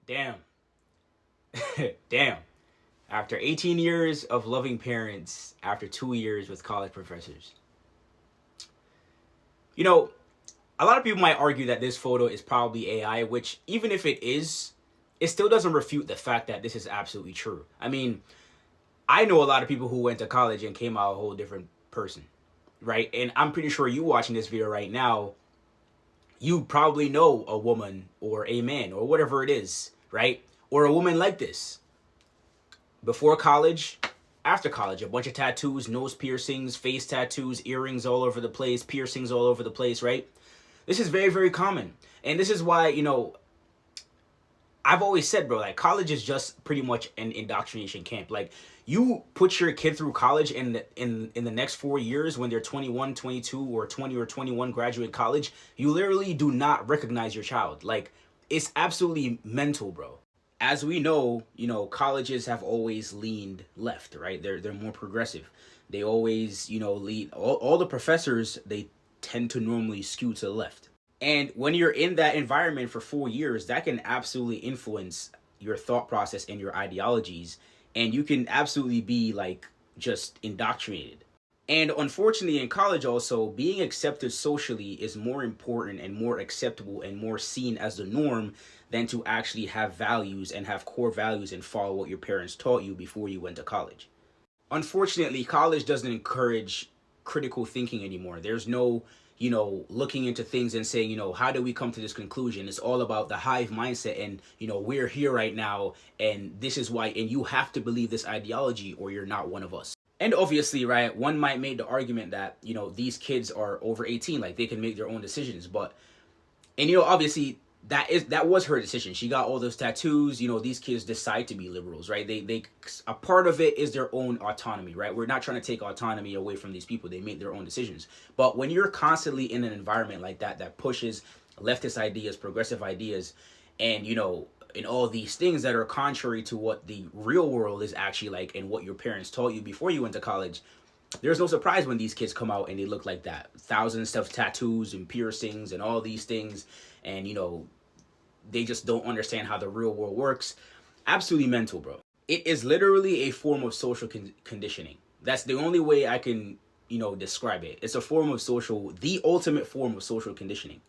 Damn. Damn. After 18 years of loving parents, after 2 years with college professors. You know, a lot of people might argue that this photo is probably AI, which, even if it is, it still doesn't refute the fact that this is absolutely true. I mean, I know a lot of people who went to college and came out a whole different person, right? And I'm pretty sure you watching this video right now, you probably know a woman or a man or whatever it is, right? Or a woman like this. Before college, after college, a bunch of tattoos, nose piercings, face tattoos, earrings all over the place, piercings all over the place, right? This is very, very common. And this is why, I've always said, bro, like college is just pretty much an indoctrination camp. Like you put your kid through college and in the next 4 years when they're 21, 22, or 20 or 21 graduate college, you literally do not recognize your child. Like it's absolutely mental, bro. As we know, colleges have always leaned left, right? They're more progressive. They always, lead all the professors, they tend to normally skew to the left. And when you're in that environment for 4 years, that can absolutely influence your thought process and your ideologies. And you can absolutely be like just indoctrinated. And unfortunately, in college, also, being accepted socially is more important and more acceptable and more seen as the norm than to actually have values and have core values and follow what your parents taught you before you went to college. Unfortunately, college doesn't encourage critical thinking anymore. There's no, looking into things and saying, how do we come to this conclusion? It's all about the hive mindset and, we're here right now and this is why, and you have to believe this ideology or you're not one of us. And obviously, right, one might make the argument that, these kids are over 18, like they can make their own decisions. But, and, obviously, that was her decision. She got all those tattoos. These kids decide to be liberals, right? They a part of it is their own autonomy, right? We're not trying to take autonomy away from these people. They make their own decisions. But when you're constantly in an environment like that pushes leftist ideas, progressive ideas, and and all these things that are contrary to what the real world is actually like and what your parents taught you before you went to college, there's no surprise when these kids come out and they look like that. Thousands of tattoos and piercings and all these things. And, they just don't understand how the real world works. Absolutely mental, bro. It is literally a form of social conditioning. That's the only way I can, describe it. It's a form of the ultimate form of social conditioning.